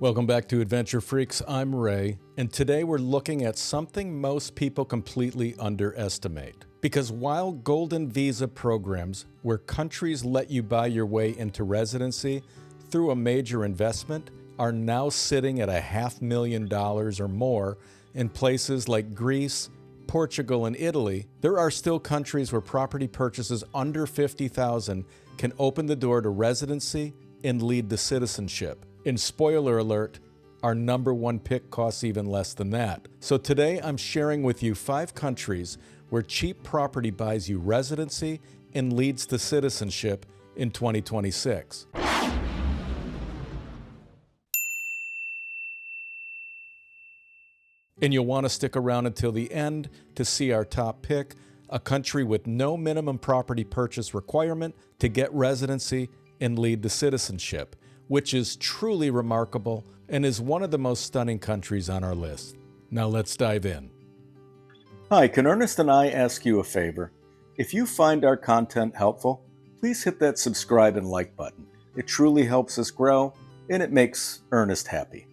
Welcome back to Adventure Freaks. I'm Ray, and today we're looking at something most people completely underestimate. Because while golden visa programs, where countries let you buy your way into residency through a major investment, are now sitting at $500,000 or more in places like Greece, Portugal, and Italy, there are still countries where property purchases under $50,000 can open the door to residency and lead to citizenship. And spoiler alert, our number one pick costs even less than that. So today I'm sharing with you 5 countries where cheap property buys you residency and leads to citizenship in 2026. And you'll want to stick around until the end to see our top pick, a country with no minimum property purchase requirement to get residency and lead to citizenship, which is truly remarkable and is one of the most stunning countries on our list. Now let's dive in. Hi, can Ernest and I ask you a favor? If you find our content helpful, please hit that subscribe and like button. It truly helps us grow and it makes Ernest happy.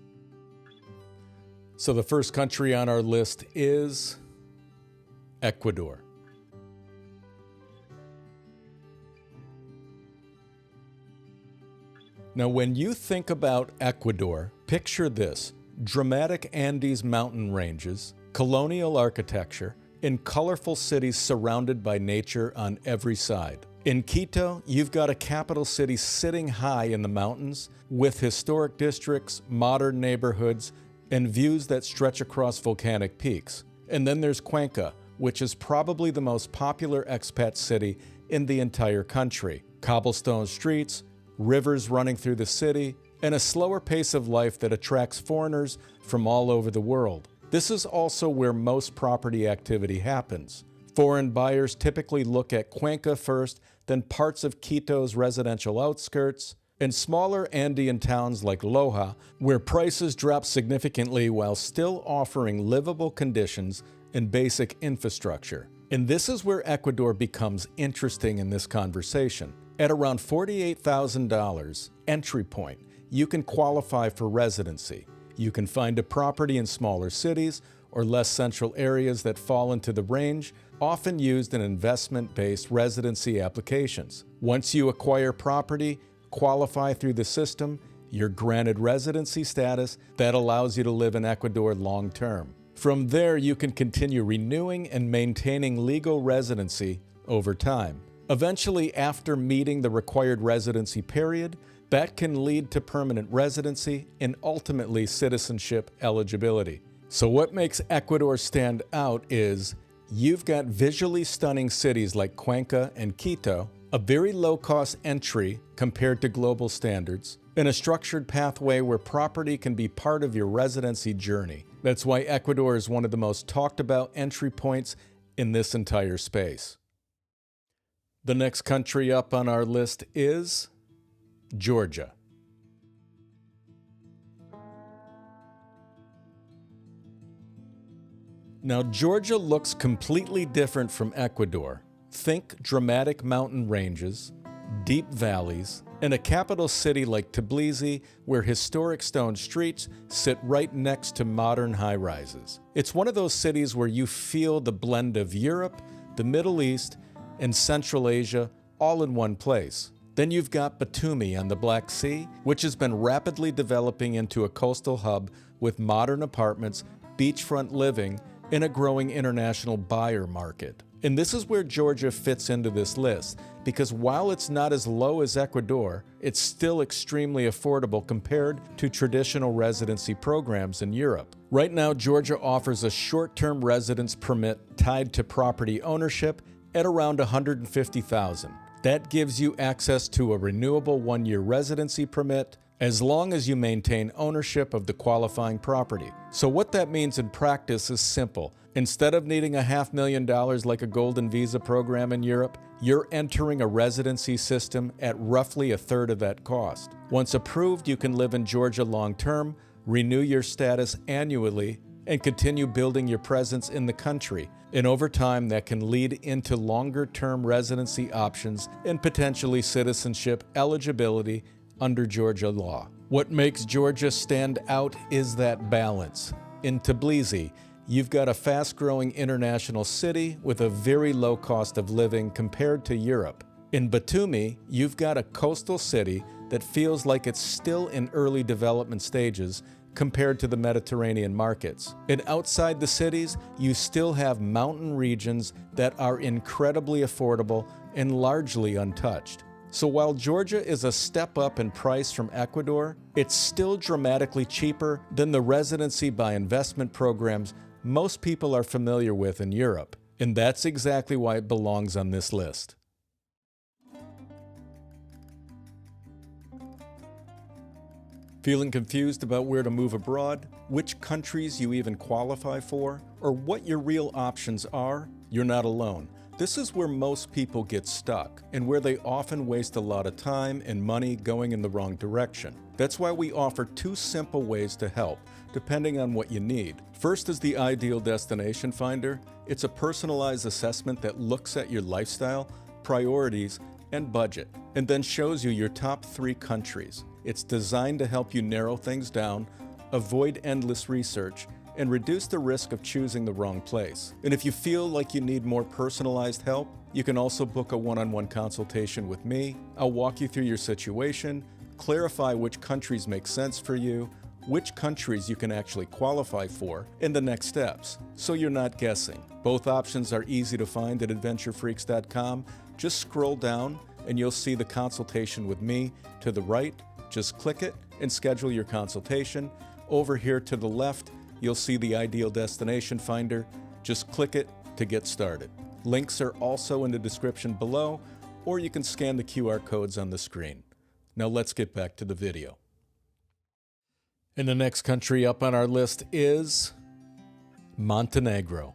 So the first country on our list is Ecuador. Now, when you think about Ecuador, picture this: dramatic Andes mountain ranges, colonial architecture, and colorful cities surrounded by nature on every side. In Quito, you've got a capital city sitting high in the mountains with historic districts, modern neighborhoods, and views that stretch across volcanic peaks. And then there's Cuenca, which is probably the most popular expat city in the entire country. Cobblestone streets, rivers running through the city, and a slower pace of life that attracts foreigners from all over the world. This is also where most property activity happens. Foreign buyers typically look at Cuenca first, then parts of Quito's residential outskirts, and smaller Andean towns like Loja, where prices drop significantly while still offering livable conditions and basic infrastructure. And this is where Ecuador becomes interesting in this conversation. At around $48,000 entry point, you can qualify for residency. You can find a property in smaller cities or less central areas that fall into the range, often used in investment-based residency applications. Once you acquire property, qualify through the system, you're granted residency status that allows you to live in Ecuador long-term. From there, you can continue renewing and maintaining legal residency over time. Eventually, after meeting the required residency period, that can lead to permanent residency and ultimately citizenship eligibility. So what makes Ecuador stand out is you've got visually stunning cities like Cuenca and Quito, a very low-cost entry compared to global standards, and a structured pathway where property can be part of your residency journey. That's why Ecuador is one of the most talked about entry points in this entire space. The next country up on our list is Georgia. Now, Georgia looks completely different from Ecuador. Think dramatic mountain ranges, deep valleys, and a capital city like Tbilisi where historic stone streets sit right next to modern high-rises. It's one of those cities where you feel the blend of Europe, the Middle East, and Central Asia all in one place. Then you've got Batumi on the Black Sea, which has been rapidly developing into a coastal hub with modern apartments, beachfront living, and a growing international buyer market. And this is where Georgia fits into this list, because while it's not as low as Ecuador, it's still extremely affordable compared to traditional residency programs in Europe. Right now, Georgia offers a short-term residence permit tied to property ownership at around $150,000. That gives you access to a renewable 1-year residency permit as long as you maintain ownership of the qualifying property. So what that means in practice is simple. Instead of needing $500,000 like a golden visa program in Europe, you're entering a residency system at roughly a third of that cost. Once approved, you can live in Georgia long-term, renew your status annually, and continue building your presence in the country. And over time, that can lead into longer-term residency options and potentially citizenship eligibility under Georgia law. What makes Georgia stand out is that balance. In Tbilisi, you've got a fast-growing international city with a very low cost of living compared to Europe. In Batumi, you've got a coastal city that feels like it's still in early development stages compared to the Mediterranean markets. And outside the cities, you still have mountain regions that are incredibly affordable and largely untouched. So while Georgia is a step up in price from Ecuador, it's still dramatically cheaper than the residency by investment programs most people are familiar with in Europe. And that's exactly why it belongs on this list. Feeling confused about where to move abroad, which countries you even qualify for, or what your real options are? You're not alone. This is where most people get stuck, and where they often waste a lot of time and money going in the wrong direction. That's why we offer 2 simple ways to help, depending on what you need. First is the Ideal Destination Finder. It's a personalized assessment that looks at your lifestyle, priorities, and budget, and then shows you your top 3 countries. It's designed to help you narrow things down, avoid endless research, and reduce the risk of choosing the wrong place. And if you feel like you need more personalized help, you can also book a one-on-one consultation with me. I'll walk you through your situation, clarify which countries make sense for you, which countries you can actually qualify for, and the next steps, so you're not guessing. Both options are easy to find at adventurefreaks.com. Just scroll down and you'll see the consultation with me to the right. Just click it and schedule your consultation. Over here to the left, you'll see the Ideal Destination Finder. Just click it to get started. Links are also in the description below, or you can scan the QR codes on the screen. Now let's get back to the video. And the next country up on our list is Montenegro.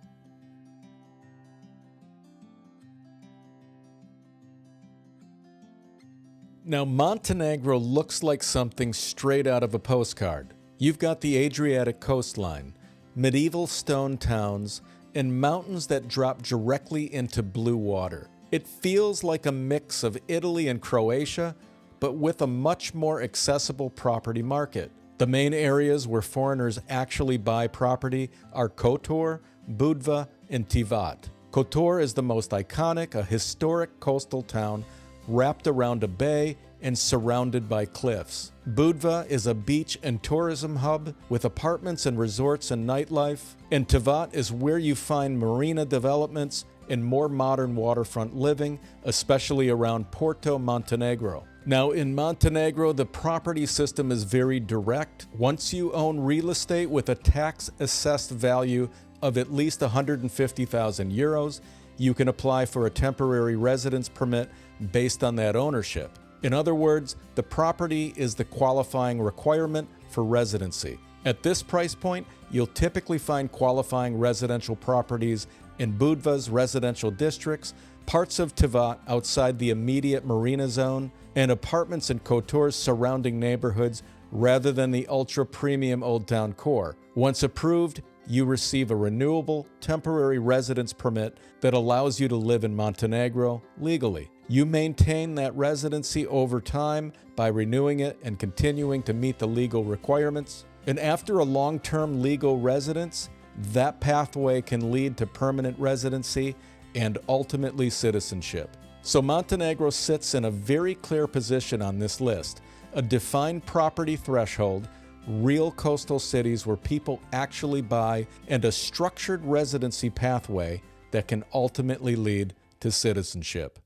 Now, Montenegro looks like something straight out of a postcard. You've got the Adriatic coastline, medieval stone towns, and mountains that drop directly into blue water. It feels like a mix of Italy and Croatia, but with a much more accessible property market. The main areas where foreigners actually buy property are Kotor, Budva, and Tivat. Kotor is the most iconic, a historic coastal town wrapped around a bay and surrounded by cliffs. Budva is a beach and tourism hub with apartments and resorts and nightlife. And Tivat is where you find marina developments and more modern waterfront living, especially around Porto, Montenegro. Now, in Montenegro, the property system is very direct. Once you own real estate with a tax-assessed value of at least 150,000 euros, you can apply for a temporary residence permit based on that ownership. In other words, the property is the qualifying requirement for residency. At this price point, you'll typically find qualifying residential properties in Budva's residential districts, parts of Tivat outside the immediate marina zone, and apartments in Kotor's surrounding neighborhoods rather than the ultra-premium Old Town core. Once approved, you receive a renewable, temporary residence permit that allows you to live in Montenegro legally. You maintain that residency over time by renewing it and continuing to meet the legal requirements. And after a long-term legal residence, that pathway can lead to permanent residency and ultimately citizenship. So Montenegro sits in a very clear position on this list: a defined property threshold, real coastal cities where people actually buy, and a structured residency pathway that can ultimately lead to citizenship.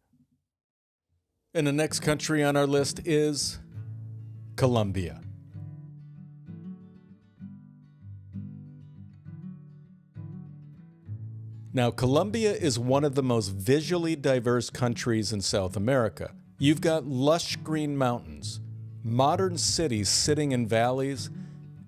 And the next country on our list is Colombia. Now, Colombia is one of the most visually diverse countries in South America. You've got lush green mountains, modern cities sitting in valleys,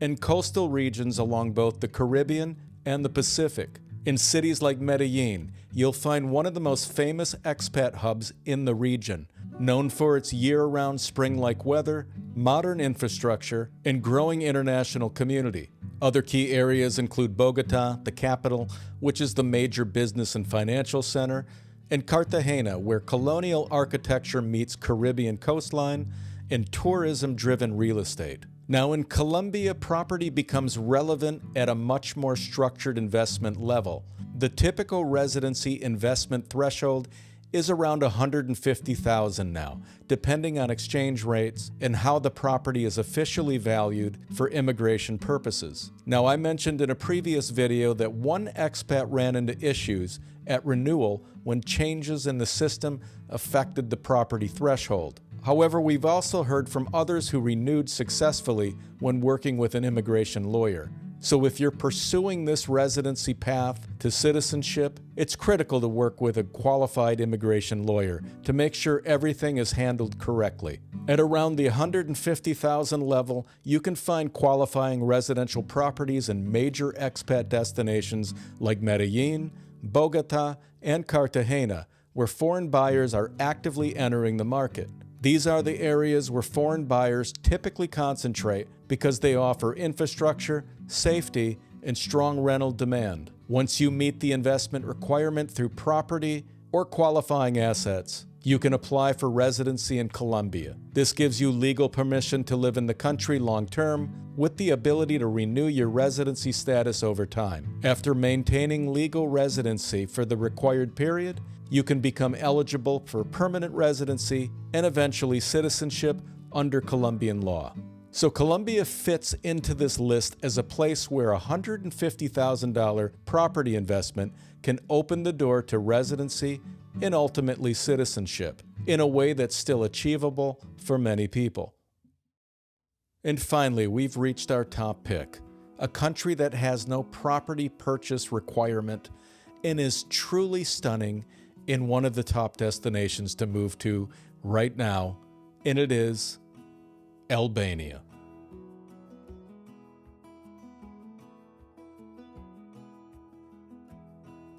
and coastal regions along both the Caribbean and the Pacific. In cities like Medellin, you'll find one of the most famous expat hubs in the region, known for its year-round spring-like weather, modern infrastructure, and growing international community. Other key areas include Bogota, the capital, which is the major business and financial center, and Cartagena, where colonial architecture meets Caribbean coastline, in tourism-driven real estate. Now in Colombia, property becomes relevant at a much more structured investment level. The typical residency investment threshold is around $150,000 now, depending on exchange rates and how the property is officially valued for immigration purposes. Now, I mentioned in a previous video that one expat ran into issues at renewal when changes in the system affected the property threshold. However, we've also heard from others who renewed successfully when working with an immigration lawyer. So if you're pursuing this residency path to citizenship, it's critical to work with a qualified immigration lawyer to make sure everything is handled correctly. At around the $150,000 level, you can find qualifying residential properties in major expat destinations like Medellin, Bogota, and Cartagena, where foreign buyers are actively entering the market. These are the areas where foreign buyers typically concentrate because they offer infrastructure, safety, and strong rental demand. Once you meet the investment requirement through property or qualifying assets, you can apply for residency in Colombia. This gives you legal permission to live in the country long-term with the ability to renew your residency status over time. After maintaining legal residency for the required period, you can become eligible for permanent residency and eventually citizenship under Colombian law. So Colombia fits into this list as a place where a $150,000 property investment can open the door to residency and ultimately citizenship in a way that's still achievable for many people. And finally, we've reached our top pick, a country that has no property purchase requirement and is truly stunning in one of the top destinations to move to right now, and it is Albania.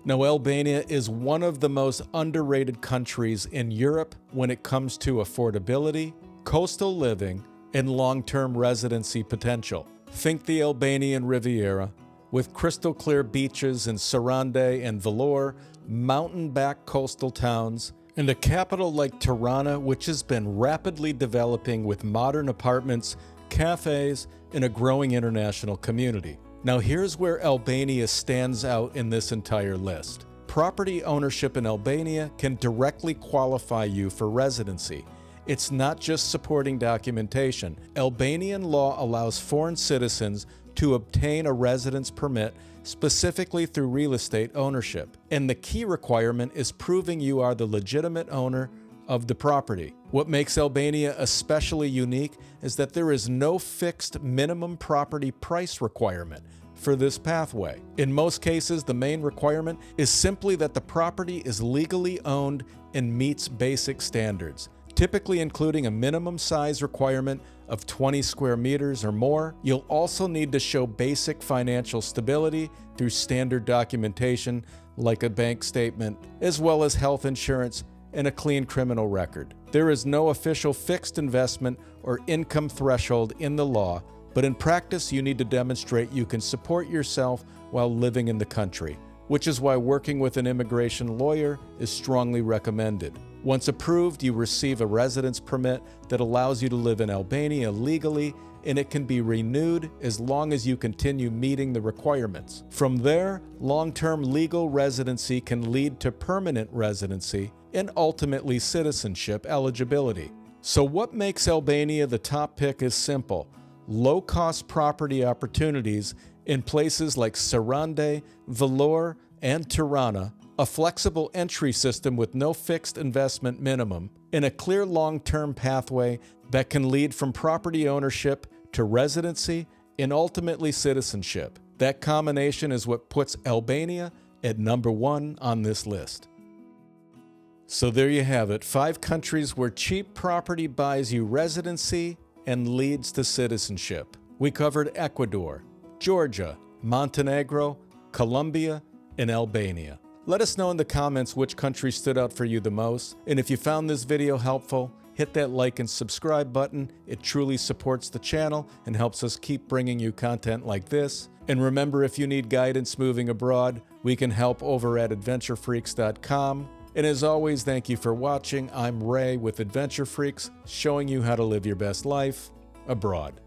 Now, Albania is one of the most underrated countries in Europe when it comes to affordability, coastal living, and long-term residency potential. Think the Albanian Riviera, with crystal clear beaches in Sarande and Vlorë, mountain-backed coastal towns, and a capital like Tirana, which has been rapidly developing with modern apartments, cafes, and a growing international community. Now here's where Albania stands out in this entire list. Property ownership in Albania can directly qualify you for residency. It's not just supporting documentation. Albanian law allows foreign citizens to obtain a residence permit specifically through real estate ownership. And the key requirement is proving you are the legitimate owner of the property. What makes Albania especially unique is that there is no fixed minimum property price requirement for this pathway. In most cases, the main requirement is simply that the property is legally owned and meets basic standards, typically including a minimum size requirement of 20 square meters or more. You'll also need to show basic financial stability through standard documentation like a bank statement, as well as health insurance and a clean criminal record. There is no official fixed investment or income threshold in the law, but in practice you need to demonstrate you can support yourself while living in the country, which is why working with an immigration lawyer is strongly recommended. Once approved, you receive a residence permit that allows you to live in Albania legally, and it can be renewed as long as you continue meeting the requirements. From there, long-term legal residency can lead to permanent residency and ultimately citizenship eligibility. So what makes Albania the top pick is simple: low-cost property opportunities in places like Sarande, Vlorë, and Tirana, a flexible entry system with no fixed investment minimum, and a clear long-term pathway that can lead from property ownership to residency and ultimately citizenship. That combination is what puts Albania at number 1 on this list. So there you have it, 5 countries where cheap property buys you residency and leads to citizenship. We covered Ecuador, Georgia, Montenegro, Colombia, and Albania. Let us know in the comments which country stood out for you the most, and if you found this video helpful, hit that like and subscribe button. It truly supports the channel and helps us keep bringing you content like this. And remember, if you need guidance moving abroad, we can help over at adventurefreaks.com. And as always, thank you for watching. I'm Ray with Adventure Freaks, showing you how to live your best life abroad.